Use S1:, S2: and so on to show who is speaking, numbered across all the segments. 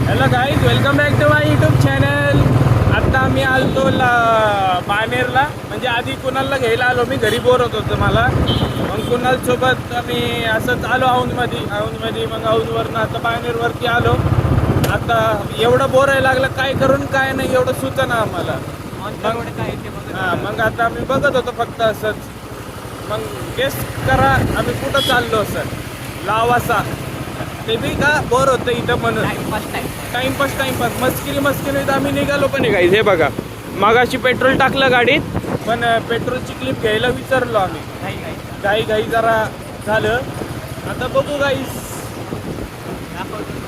S1: Hello guys, welcome back to my YouTube channel. आता आम्ही आलतो बाणेरला, म्हणजे आधी कुणालला घ्यायला आलो. मी घरी बोर होत होतो मला, मग कुणालसोबत आम्ही असंच आलो औंधमध्ये. मग औंधवरनं आता बाणेरवरती आलो. आता एवढं बोर आहे लागलं, काय करून काय नाही एवढं सुचं ना आम्हाला. मग आता आम्ही बघत होतो फक्त असंच. मग गेस करा आम्ही कुठं चाललो असं. लावासा. ते बी का बोर होतं इथं म्हणून टाइमपास मस्किरीत आम्ही निघालो. पण गाईज हे बघा, मगाशी पेट्रोल टाकलं गाडीत, पण पेट्रोलची क्लिप घ्यायला विचारलो आम्ही. घाई जरा झालं. आता बघू गाईज,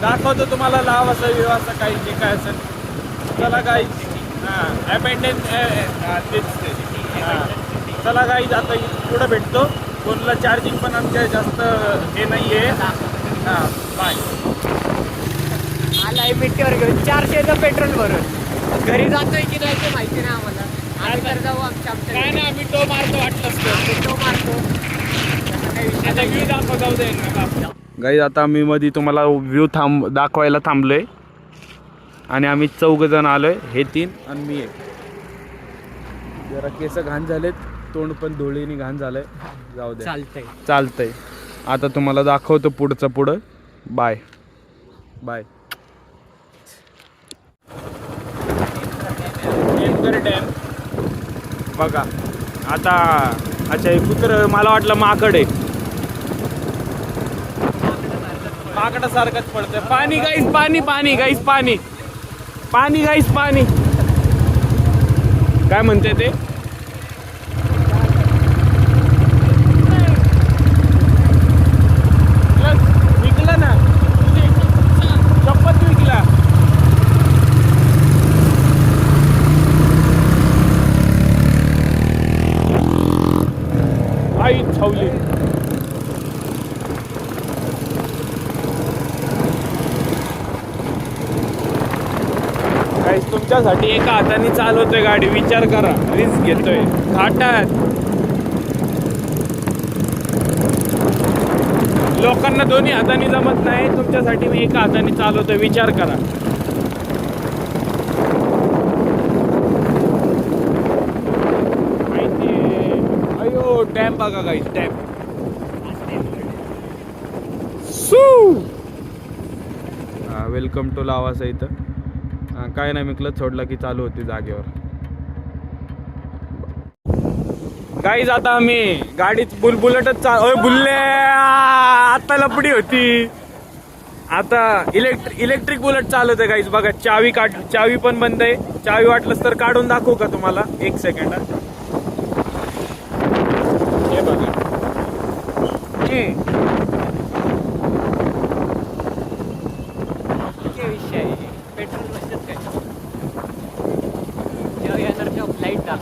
S1: दाखवतो तुम्हाला लावासा विवासा काही जे काय असेल. चला गाईज. चला गाईज, आता पुढं भेटतो. फोनला चार्जिंग पण आमच्या जास्त हे नाही आहे. बाय.
S2: आलाय मिट्टीवर घेऊन 400चं पेट्रोल भरून घरी जातोय की नाही ते माहिती नाही आम्हाला. आम्ही तर जाऊ आमच्या
S1: काय नाही, आम्ही टो मारतो वाटलं असतं.
S2: तो मारतो.
S1: आता व्ह्यू दाखव, जाऊ दे ना गाईज. आता आम्ही मध्ये तुम्हाला व्ह्यू दाखवायला थांबलोय. आणि आम्ही 4 जण आलोय, हे 3 आणि मी 1. जरा केस घाण झालेत, तोंड पण धुळीने घाण झालंय. जाऊ दे, चालतंय. आता तुम्हाला दाखवतो पुढं. बाय. डॅम बघा. आता अच्छा, हे कुत्र मला वाटलं माकड आहे. माकडासारखंच पडतंय. पाणी गाईस, पाणी. काय म्हणते ते? विकला ना, शपथ विकला. आई छावली. गाईस, तुमच्यासाठी एका हाताने चालवतोय गाडी, विचार करा. रिस्क घेतोय घाटात. लोकांना दोन्ही हाताने जमत नाही, तुमच्यासाठी मी एका हाताने चालवतोय, विचार करा. अयो, डॅम बघा guys, dam. Welcome to Lavasa. इथं काय नाही, मी क्लच सोडला की चालू होती जागेवर. गाईज, आता आम्ही गाडीत बुलेटच बुल्ले. आता लपडी होती. आता इलेक्ट्रिक बुलेट चालवते गाईज. बघा, चावी पण बंद आहे. चावी वाटलंच तर काढून दाखवू का तुम्हाला? 1 सेकंड. हे बघा.
S2: विषय पेट्रोल बसत काय जेव्हा येणार तेव्हा फ्लाईट टाक.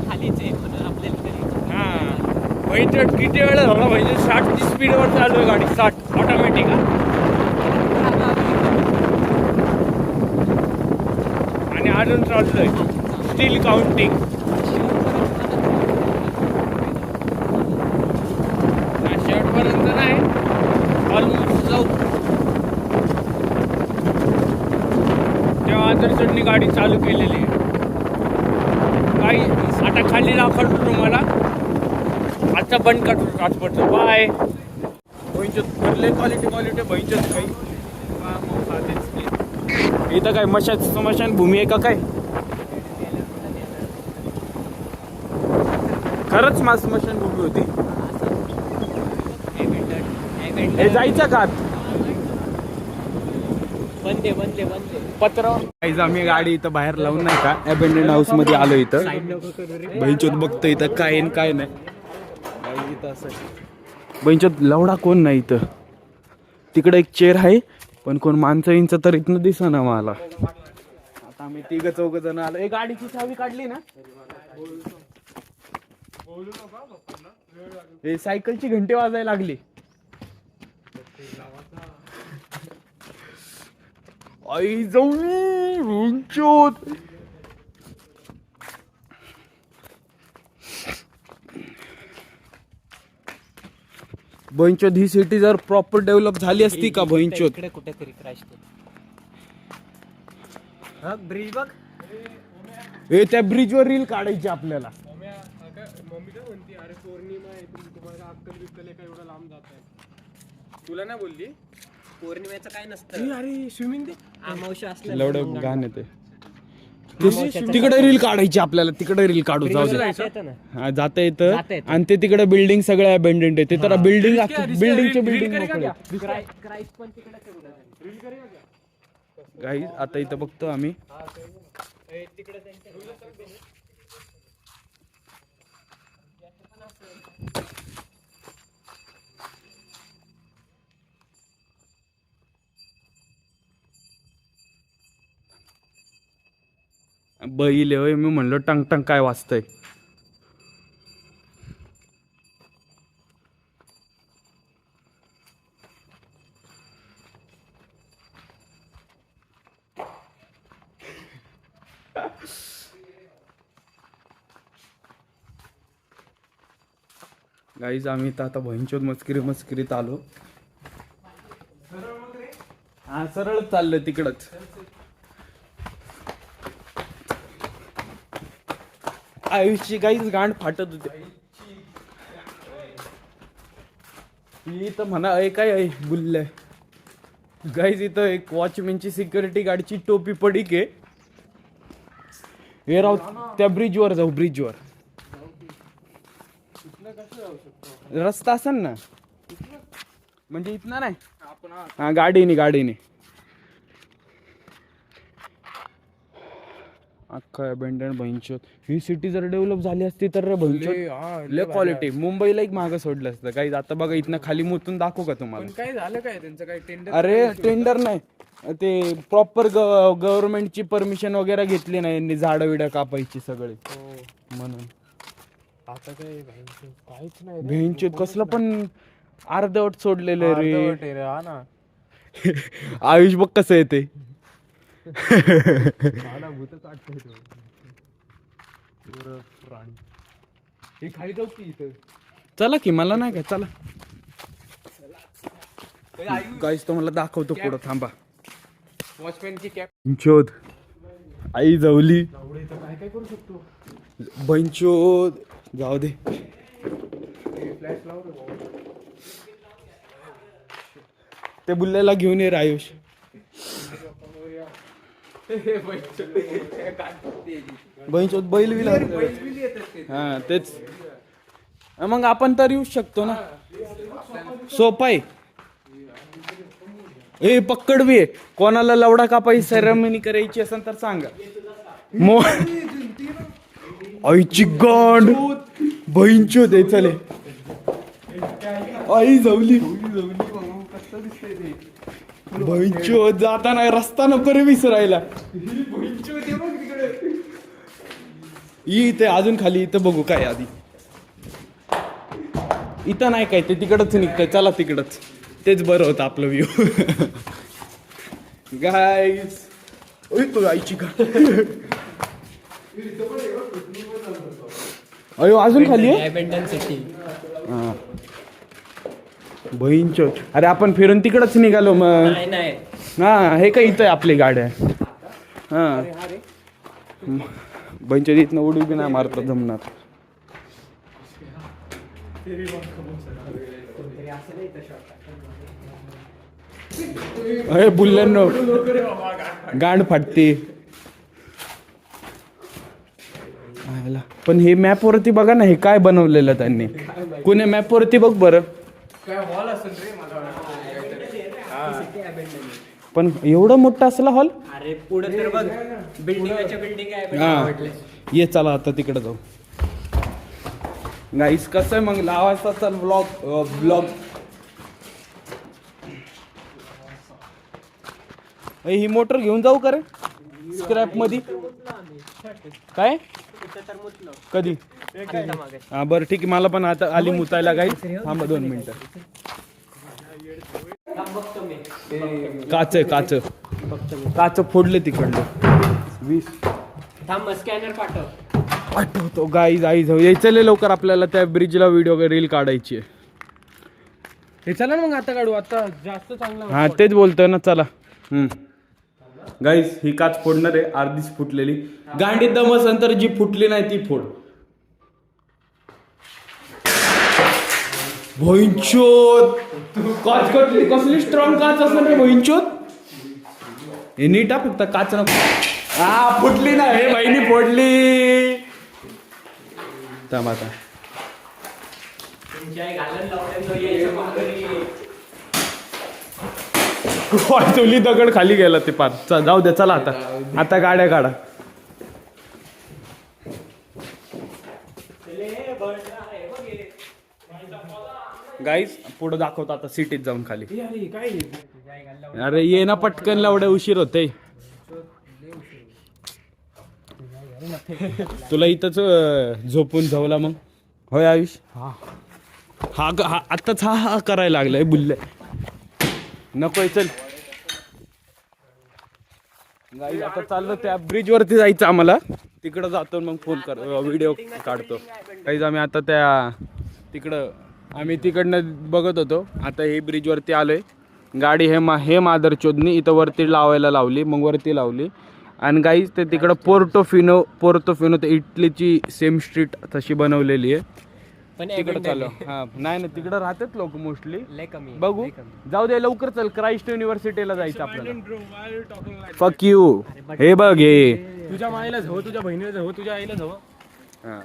S2: खालीच आहे म्हणून आपल्याला
S1: किती वेळ झाला पाहिजे? 60 स्पीडवर चालू आहे गाडी. 60 ऑटोमॅटिक. आणि अजून चालतोय, स्टील काउंटिंग. शेवटपर्यंत नाही, ऑलमोस्ट जाऊ. तेव्हा आदर्शनी गाडी चालू केलेली आहे. काही आता खाली दाखवतो तुम्हाला. आता बंद करतो ट्रान्सपोर्टचं. बाय. भरले क्वालिटी बहिंचत काही. इथं काय स्मशान भूमी आहे का काय? खरंच स्मशान भूमी होती. हे जायचं का?
S2: बंदे
S1: पत्र. आम्ही गाडी इथं बाहेर लावून नाही का, अबेंडन हाऊस मध्ये आलो. इथं बहिंचोत बघतो इथं काय नाही. इथं असं बहिंचोत लवडा कोण नाही इथं. तिकडे एक चेअर आहे, पण कोण माणसं तर इथनं दिसेना मला. आता आम्ही 3-4 जण आलो. गाडीची चावी काढली ना. हे सायकलची घंटी वाजायला लागली. आई जाऊ भैंचोद ही सिटी जर प्रॉपर डेव्हलप झाली असती का भैंचोद.
S2: इकडे कुठेतरी क्रॅश ब्रिज बघ.
S1: ए त्या ब्रिज वर रील काढायची आपल्याला.
S3: मम्मी काय म्हणते, अरे पौर्णिमा आहे तुम्हाला अक्कल बिक्कल आहे का एवढं लांब जात आहे. तुला नाही बोलली
S2: पौर्णिमेचं काय नसतं.
S3: अरे स्विमिंग दे
S2: अमावस्या असल्या
S1: लवड गाणं ते तिकडे रील काढायची आपल्याला. तिकडे रील काढू जाऊ दे. हा जाता येतं आणि ते तिकडे बिल्डिंग सगळ्या अबेंडेंट आहे. ते तर बिल्डिंगचे बिल्डिंग मोकळे. गाईज आता इथं बघतो आम्ही बैल होय. मी म्हणलो टंग टंग काय वाजतंय. गाईज आम्ही तर आता भैंचोद मस्किरीत आलो. हा सरळ चाललं तिकडच. आयुष्य गाईज गांड फाटत होते. ही तर म्हणा काय बुल्ल गाईज. इथं एक वॉचमॅनची सिक्युरिटी गार्डची टोपी पडी के हे राव. त्या ब्रिजवर जाऊ. ब्रिजवर रस्ता असेल ना म्हणजे इथनं नाही. हा गाडीने अख्खा अबेंडन भैंचोद. ही सिटी जर डेव्हलप झाली असती तर भैंचोद लय क्वालिटी. मुंबईला एक मागं सोडलं असतं काही. आता बघा इथनं खाली मुतून दाखवू का तुम्हाला.
S3: काय झालं काय त्यांचं काय टेंडर.
S1: अरे टेंडर नाही ते प्रॉपर गव्हर्नमेंटची परमिशन वगैरे घेतली नाही यांनी. झाडं विडं कापायची सगळे म्हणून.
S3: आता काय काहीच नाही
S1: भैंचोद कसलं पण अर्धवट सोडलेलं रे.
S3: हा ना.
S1: आयुष बघ कसं येते.
S3: भूत काढतोय प्राणी. हे खाली जाऊ की इथं.
S1: चला की मला नाही का. चला गाईस तो मला दाखवतो पुढं. थांबा.
S3: वॉचमॅनची कॅप.
S1: भैंचोद आई जवली.
S3: काय काय करू शकतो.
S1: भैंचोद जाऊ दे.
S3: फ्लॅश लाव रे भाऊ.
S1: ते बुल्ल्याला घेऊन ये रे आयुष. भैंचोद बैल विला. हा तेच. मग आपण तर येऊ शकतो ना. सोपा आहे. ए पक्कड बी आहे. कोणाला लवडा कापायची सेरेमनी करायची असेल तर सांगा. आईची गांड भैंचोद आहे. चले आई जवली. भैंचोद जाताना रस्ता नको रे विसरायला. इथे अजून खाली इथं बघू काय आधी. इथं नाही काय ते तिकडच निघतंय. चला तिकडच. तेच बरं होतं आपलं व्ह्यू. गाईस तू आईची का. अयो अजून खाली हा भैंचोद. अरे आपण फिरून तिकडच निघालो मग. हा हे काय इथं आपली गाड्या. हा भैंचोद इथनं उडी बी नाही मारता जमणार. अरे बुल्ल्यांनो गांड फाटते. पण हे मॅप वरती बघा ना. हे काय बनवलेलं त्यांनी. कुणी मॅप वरती बघ बरं. पण एवढं मोठं असला हॉल.
S2: अरे पुढे तर बघ बिल्डिंग आहे.
S1: हा ये चला आता तिकडे जाऊ. गाईस कसं आहे मग लावायचा. चल ब्लॉग. ही मोटर घेऊन जाऊ का रे स्क्रॅप मध्ये. काय कधी. हा बरं ठीक आहे. मला पण आता आली मुतायला गाईस. थांबा 2 मिनिटं. काच.
S3: फक्त
S1: काच फोडले तिकडले 20
S2: थांब स्कॅनर पाठव.
S1: आठवतो गाईज यायचं लवकर आपल्याला त्या ब्रिजला व्हिडिओ रील काढायची आहे.
S3: हे चला ना मग आता काढू, आता जास्त चांगला
S1: हा तेच बोलतोय ना चला. गाईज ही काच फोडणार आहे, अर्धीच फुटलेली. गांडी दम असेल तर जी फुटली नाही ती फोड. भोईंचोद काच कसली स्ट्रॉंग काच असेल रे भोईंचोद. हे नीट फक्त काच नको. फुटली ना हे बहिणी फोडली. आता चुली दगड खाली गेला ते पार. जाऊ द्या चला आता गाड्या काढा. गाईज पुढे दाखवतो आता सिटीत जाऊन खाली. अरे ये ना पटकन लावडे उशीर होते. तुला इथंच झोपून झवला मग होय आयुष. हा आत्ताच हा करायला लागलाय बुल्ले नकोय. चल गाईज आता चाललो त्या ब्रिज वरती जायचं आम्हाला. तिकडं जातो मग फोन कर व्हिडिओ काढतो. गाईज आम्ही आता त्या तिकडनं बघत होतो. आता हे ब्रिज वरती आलोय. गाडी हे मादरचोदनी इथं वरती लावायला लावली, मग वरती लावली. आणि गाईज ते तिकडं पोर्टोफिनो तर इटलीची सेम स्ट्रीट तशी बनवलेली आहे. तिकडं चालू. हा नाही तिकडं राहतात लोक मोस्टली. बघू जाऊ दे लवकर चल. क्राइस्ट युनिव्हर्सिटीला जायचं आपल्याला. फक यू. हे बघ हे
S3: तुझ्या माईला जावं, तुझ्या बहिणीला जावं, तुझ्या आईला जावं.
S1: हा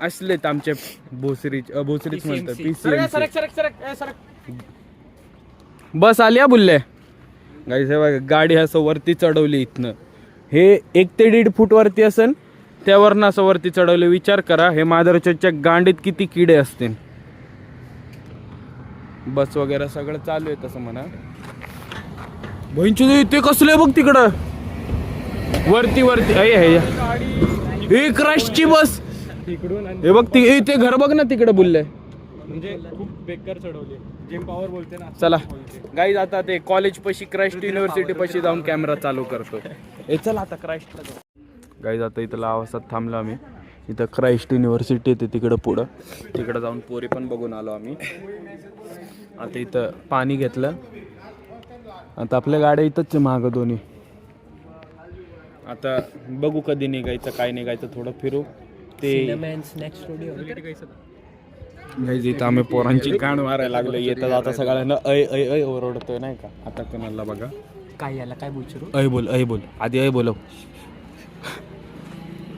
S1: असलेत आमचे भोसरीच म्हणतात PCMC. बस आली बुल्ले. गाईस हे बघा गाडी असं वरती चढवली इथनं. हे 1 ते 1.5 फूट वरती असेल त्यावरनं असं वरती चढवले. विचार करा हे मादरचोदच्या गांडीत किती किडे असतील. बस वगैरे सगळं चालू आहे तसं म्हणा. बहिणची ते कसले बघ तिकडं वरती हे क्राइस्टची बस. हे बघ ते घर बघ ना तिकडे बुलले.
S3: म्हणजे खूप बेकार चढवली. जिम पॉवर बोलते ना.
S1: चला गाईज आता ते कॉलेज पशी क्राइस्ट युनिव्हर्सिटी पशी जाऊन कॅमेरा चालू करतो. हे चला आता क्राइस्टला जाऊ. गाईज आता इथं लावासात थांबलो आम्ही. इथं क्राइस्ट युनिव्हर्सिटी येते तिकडं पुढं. तिकडं जाऊन पोरी पण बघून आलो आम्ही. आता इथं पाणी घेतलं. आता आपल्या गाड्या इथंच मागं दोन्ही. आता बघू कधी निघायचं काय निघायचं थोडं फिरू. ते गाईज इथं आम्ही पोरांची कान मारायला लागलो. येतात आता सगळ्यांना ऐ ओरडतोय नाही का. आता कोणाला बघा
S2: काय याला काय बोलतो.
S1: ऐ बोल आधी बोलव.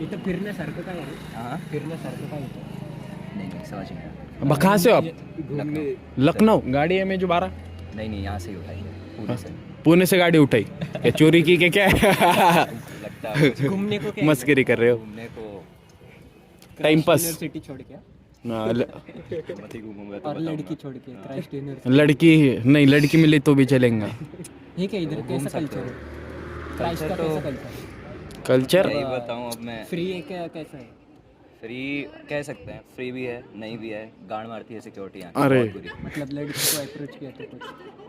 S2: इथं फिरण्यासारखं काय आहे. फिरण्यासारखं काय
S1: है कहाँ से हो आप. लखनऊ. गाड़ी है जो 12.
S4: नहीं यहाँ से ही उठाई
S1: पुणे से गाड़ी उठाई. क्या चोरी की क्या
S4: लगता है
S2: घूमने को क्या
S1: मस्करी कर रहे हो.
S4: घूमने को
S2: टाइम
S1: पास.
S2: सिटी छोड़ के
S4: मत ही घूमूंगा तो
S2: और
S4: बताऊंगा।
S2: लड़की छोड़ के क्राइस्ट यूनिवर्सिटी.
S1: लड़की मिले तो भी चलेगा.
S2: ये क्या इधर कैसा कल्चर है. क्राइस्ट का कैसा
S1: कल्चर
S4: नहीं बताऊं अब मैं.
S2: फ्री है क्या कैसा है.
S4: फ्री कह सकते हैं, फ्री भी है नहीं भी है. गांड मारती है सिक्योरिटी यहाँ
S1: अरे.
S4: बहुत बुरी.
S2: मतलब लड़की को अप्रोच किया तो कुछ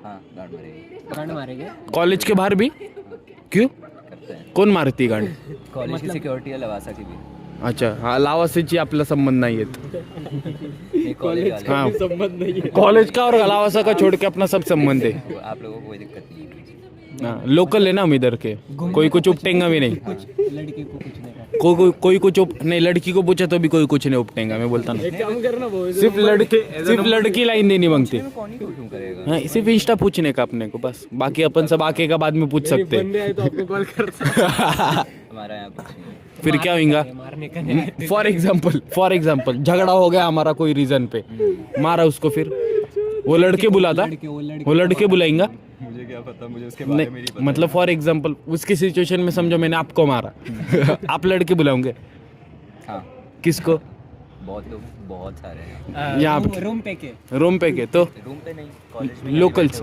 S4: हाँ गांड मारेगी.
S2: गांड मारेंगे.
S1: कॉलेज के बाहर भी क्यों
S4: करते हैं.
S1: कोण मारती गाडी.
S4: कॉलेज की सिक्योरिटी है, लवासा की भी.
S1: अच्छा हा लावासाची आपला संबंध नाही आहेत.
S4: नहीं कॉलेज वाले.
S1: हाँ
S3: संबंध नहीं है.
S1: कॉलेज का और लावासा का छोड़ के अपना सब संबंध है.
S4: आप लोगों को कोई दिक्कत नहीं है.
S1: हाँ, लोकल है ना हम इधर के. कोई कुछ उपटेगा भी नहीं.
S2: कुछ लड़की को कुछ नहीं करना.
S1: कोई कुछ नहीं. लड़की को पूछा तो भी कोई कुछ नहीं उपटेगा. मैं बोलता ना
S3: एक काम करना भाऊ.
S1: सिर्फ लड़की लाइन देनी मांगती.
S4: कौन ही क्यों करेगा.
S1: हाँ सिर्फ इंस्टा पूछने का अपने को बस. बाकी अपन सब आके का बाद में पूछ सकते
S3: बंदे आए तो आपको कॉल करता.
S4: हमारा यहाँ कुछ नहीं है.
S1: फिर क्या होगा.
S2: मारने का नहीं.
S1: फॉर एग्जाम्पल झगड़ा हो गया हमारा कोई रीजन पे. मारा उसको फिर वो लड़के बुलाता. वो लड़के बुलाएंगा.
S4: मुझे क्या पता. मुझे उसके
S1: नहीं मतलब फॉर एग्जाम्पल उसकी सिचुएशन में समझो मैंने आपको मारा. आप लड़के बुलाओगे.
S4: हाँ
S1: किसको.
S4: बहुत लोग बहुत सारे हैं.
S1: यहाँ
S2: रूम पे के.
S1: रूम पे के तो
S4: रूम पे नहीं कॉलेज में.
S1: लोकल्स.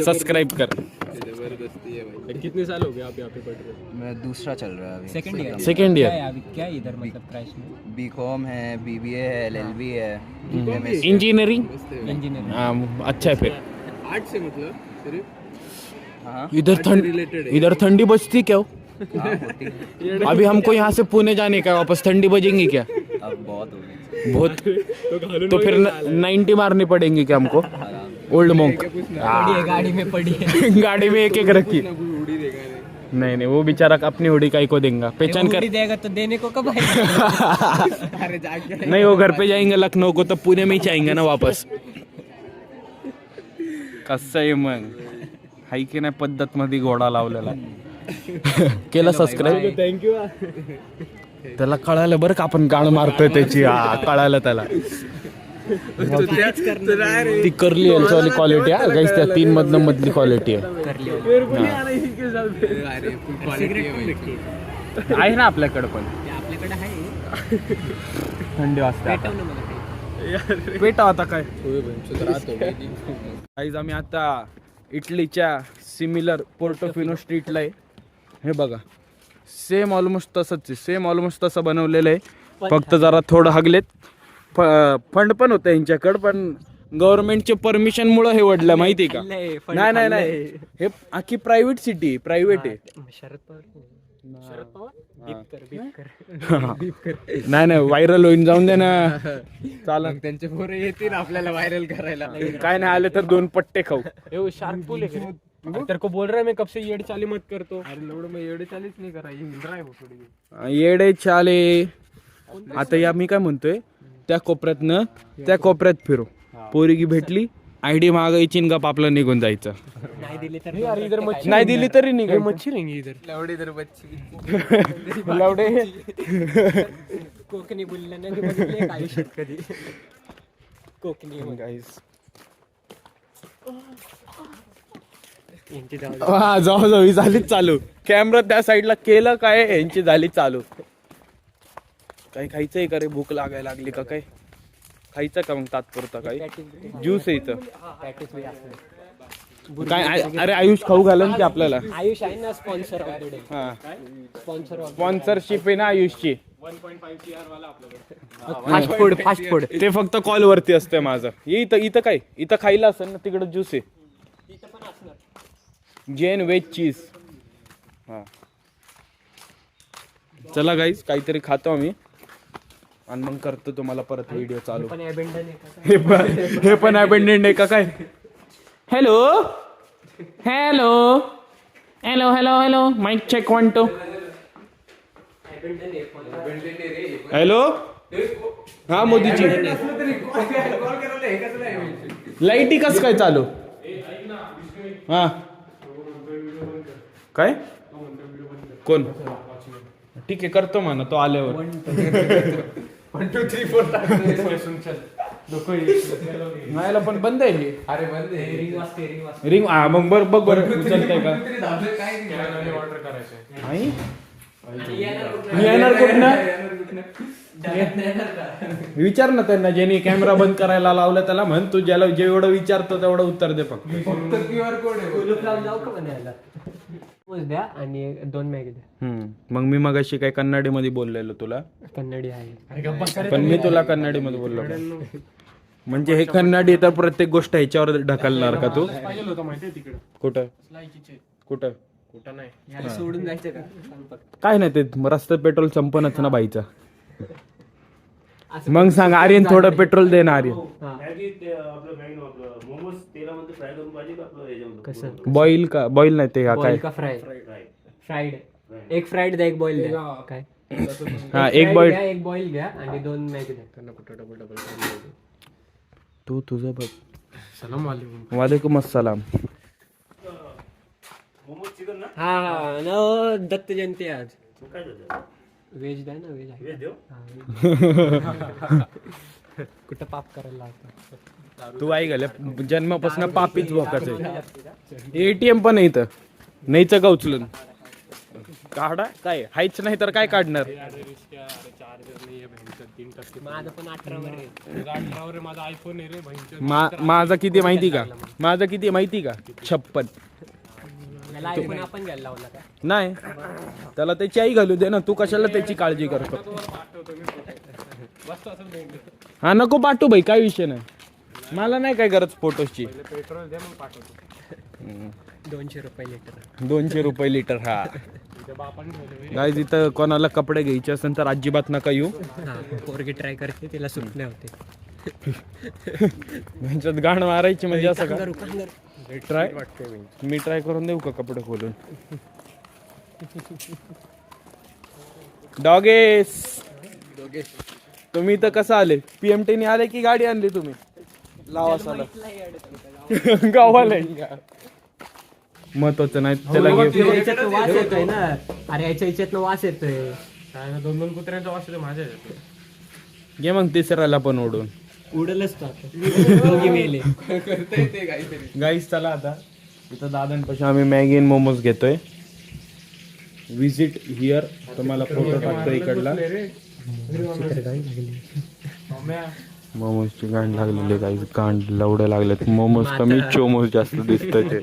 S1: सब्सक्राइब कर.
S3: जबरदस्ती है भाई. कितने साल हो गए आप यहाँ पे पढ़ रहे हो.
S4: मेरा दूसरा चल रहा है अभी.
S1: Second year.
S2: क्या है इधर मतलब क्राइस्ट में.
S4: बीकॉम है, बीबीए है, एलएलबी है.
S1: इंजीनियरिंग.
S2: इंजीनियर.
S1: अच्छा है फिर.
S3: आर्ट से मतलब सिर्फ
S4: हाँ
S1: इधर ठंडी बजती क्या हो?
S4: हाँ होती है।
S1: अभी हमको यहाँ से पुणे जाने का, वापस ठंडी बजेंगी क्या?
S4: अब बहुत हो गई
S1: बहुत। तो फिर 90 मारनी पड़ेंगी क्या हमको? ओल्ड मोंक
S2: गाड़ी में पड़ी है।
S1: गाड़ी में एक रखी। नहीं नहीं, वो बेचारा अपनी हुडी का को देगा, पहचान कर
S2: देगा तो देने को कब आएगा? अरे जाके
S1: नहीं, वो घर पे जाएंगे लखनऊ को, तो पुणे में ही जाएंगे ना वापस. कसं आहे मग, हाय की नाही पद्धत मध्ये घोडा लावलेला. केलं सबस्क्राईब?
S3: थँक्यू.
S1: त्याला कळालं बरं का आपण गाण मारतोय त्याची. कळालं त्याला. ती करली वाली क्वालिटी आहे गाईस, त्या 3 मधली क्वालिटी आहे. आहे ना आपल्याकडे पण.
S2: आपल्याकडे आहे.
S1: थंडी वाजते. पेटा आता काय. गाईज आम्ही आता इटलीच्या सिमिलर पोर्टोफिनो स्ट्रीटला आहे. हे बघा, सेम ऑलमोस्ट तसंच आहे, सेम ऑलमोस्ट तसं बनवलेलं आहे. फक्त जरा थोडं हगलेत. फंड पण होतं यांच्याकडं, पण गव्हर्नमेंटच्या परमिशन मुळे हे वडलं, माहिती का? नाही नाही नाही, हे आखी प्रायव्हेट सिटी, प्रायव्हेट आहे.
S2: शरद पवार.
S1: नाही नाही, व्हायरल होईन, जाऊन दे ना. चालन,
S3: त्यांचे पोरं येतील आपल्याला व्हायरल करायला.
S1: काय नाही आले तर 2 पट्टे खाऊ.
S3: शार्क पूल है तेरे को बोल रहा है मैं कब से येड़ चाली मत कर तो. अरे लोड मैं येड़ चालीच नाही करा, ये हिल रहा है वो थोड़ी.
S1: येडे चाले. आता या मी काय म्हणतोय, त्या कोपऱ्यातनं त्या कोपऱ्यात फिरू. पोरगी भेटली, आयडी मागायची, गप आपलं निघून जायचं.
S2: नाही दिली तर
S3: यार इधर मच्छी
S1: नाही दिली तरी निघाय.
S3: मच्छी रहेंगी इधर. लवड़े इधर मच्छी.
S1: लवडे.
S2: कोकणी बोललं नाही बघितले का आयुष्यात कधी. कोकणी
S1: गाईस,
S2: यांची जाऊ
S1: हा जाऊ जाऊ, ही झालीच चालू. कॅमेरा त्या साईडला केलं काय, यांची झाली चालू. काय खायचंय का रे? भूक लागायला लागली का? काय खायचं का मग तात्पुरता? काय ज्यूस आहे इथं काय? अरे आयुष खाऊ घालन की आपल्याला?
S2: आयुष आहे ना स्पॉन्सर ऑफ द डे.
S1: हा,
S2: स्पॉन्सर
S1: स्पॉन्सरशिप आहे ना आयुषची.
S3: 1.5 CR वाला आपल्याकडे.
S2: Fast food. फास्ट फूड
S1: ते फक्त कॉल वरती असते माझं. इथं काय, इथं खायला असेल ना, तिकडे ज्यूस आहे. जेन वेज चीज. हा, चला गाईज, काहीतरी खातो आम्ही आणि मग करतो तुम्हाला परत व्हिडिओ चालू.
S2: पण अबेंडन आहे का?
S1: हे पण अबेंडेंट आहे का काय? Hello hello hello hello hello, mike check 1 2. Hello, हा मोदीजी, लाईटी कस काय चालू? हा काय कोण? ठीक आहे, करतो म्हणा तो आल्यावर.
S3: 1 2 3 4
S1: नाहीला पण बंद आहे हे.
S3: अरे बंद आहे.
S1: रिंग. हा मग बघ बरं उचलतंय का?
S3: ऑर्डर करायचं.
S1: नाही मी येणार कुठनं? विचार ना त्यांना, ज्यांनी कॅमेरा बंद करायला लावला त्याला म्हण, तू ज्याला जेवढं विचारतो तेवढं उत्तर दे फक्त.
S3: फक्त QR कोड आहे.
S2: कुलूप लावून जाऊ का म्हणायला? द्या आणि 2 मॅगी द्या.
S1: मग मी मगाशी काय कन्नडी मध्ये बोललेलो तुला?
S2: कन्नडी आहे.
S1: पण मी तुला कन्नडी मध्ये बोललो का? म्हणजे हे कन्नडी तर प्रत्येक गोष्ट ह्याच्यावर ढकलणार का तू?
S3: पाहिजे होतं माहितीये तिकडं.
S1: कुठं कुठं
S3: कुठं नाही.
S2: याला सोडून जायचं का?
S1: काय नाही, ते रस्त्यात पेट्रोल संपनच ना बाईचा. मग सांग आर्यन, थोडं पेट्रोल दे ना आर्यन.
S2: कसं
S1: बॉईल का? बॉईल नाही ते काय?
S2: का फ्राय? फ्राईड. एक फ्राईड द्या, एक बॉईल द्या. काय?
S1: हा, एक बॉईल.
S2: एक बॉईल घ्या आणि 2 मॅगी द्या. त्यांना कुठं डबल
S1: तू तुझं बघ.
S3: सलाम वालेकुम.
S1: वालेकुम अस्सलाम.
S2: हा हा न दत्त जयंती आज. व्हेज द्या ना, व्हेज आहे. कुठं पाप करायला लावतो?
S1: तू आई घाल, जन्मापासून पापीच भोकाच आहे. ATM पण आहे इथं, नाहीच का उचलून काढा? काय हायच नाही तर काय काढणार?
S3: चार्जर नाही आहे 3%.
S2: माझं पण 18 वर आहे.
S3: 18 वर माझा आयफोन आहे रे बहिणचं.
S1: माझा किती माहिती का? माझा किती माहिती का? 56.
S2: याला आयफोन आपण घ्यायला लावला का?
S1: नाही, त्याला त्याची आई घालू दे ना, तू कशाला त्याची काळजी करतो? हा नको पाठवू भाई, काय विषय नाही, मला नाही काय गरज फोटोची.
S3: पेट्रोल दे मग पाठवतो.
S2: 200 रुपये लिटर
S1: 200 रुपये लिटर. हा गाईज इथं कोणाला कपडे घ्यायचे असेल तर अजिबात नका येऊ.
S2: हा पोरगी ट्राय करते तिला सुटणे होते.
S1: ह्यांच्यात गाण मारायची म्हणजे असं का?
S2: कांगारू.
S1: ट्राय मी ट्राय करून देऊ का कपडे खोलून? डॉगेस तुम्ही इथं कसं आले? PMT ने आले की गाडी आणली तुम्ही? लावासाला गावाला महत्वाचं नाही त्याला घे.
S2: याच्यातनं वास येतोय ना. अरे याच्या याच्यातनं वास येतोय.
S3: काय ना 2 कुत्र्यांचा वास येतो माझ्या ह्याच्यात.
S1: घे मग तिसऱ्याला पण ओढून.
S2: उडलच तो आता. दोघी मेले.
S1: गाईस चला आता इथं दादांपाशी आम्ही मॅगी आणि मोमोज घेतोय. Visit here. तुम्हाला फोटो टाकतो इकडला. मोमोजची गांड लागलेली गाईस. गांड लवडे लागलेत. मोमोज कमी चोमोज जास्त दिसतंय ते.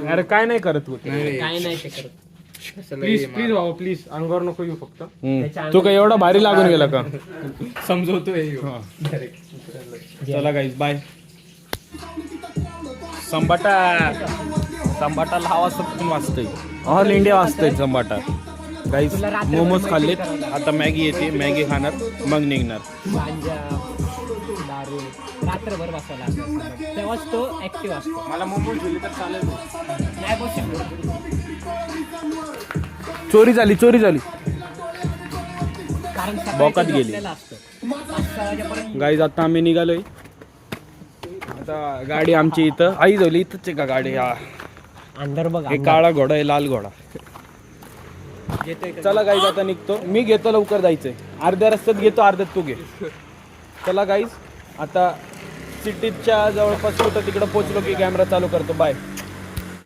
S1: अरे काय नाही करत होत.
S2: काय नाही ते करत.
S3: प्लीज भाऊ प्लीज अंगावर नको येऊ फक्त.
S1: तू काय एवढा भारी लागून गेला का?
S3: समजवतोय
S1: चला गाईस बाय. संबाटा संबाटाला हवा पण वाजतोय. ऑल इंडिया वाजतोय संबाटा. गाईस मोमोज खाल्लेत. आता मॅगी येते. मॅगी खाणार मग निघणार.
S2: गांजा दारू रात्रभर बसायला लागतो. तेव्हाच तो ऍक्टिव्ह असतो.
S3: मला मोमोज दिली तर चालेल.
S2: नाही बसू शकत.
S1: चोरी झाली चोरी झाली.
S2: कारण सकाळचं
S1: बोकात गेली.
S2: झोपलेलं असतं. 5-6 वाजेपर्यंत
S1: गाईज आता आम्ही निघालोय. आता गाडी आमची इथं आई झाली. इथंच आहे का गाडी? हा
S2: अंदर बघ.
S1: हे काळा घोडा आहे लाल घोडा. चला गाईज आता निघतो. मी घेतो लवकर जायचंय. अर्ध्या रस्त्यात घेतो अर्ध्यात तू घे. चला गाईज आता सिटीच्या जवळपास कुठं तिकडं पोचलो की कॅमेरा चालू करतो. बाय.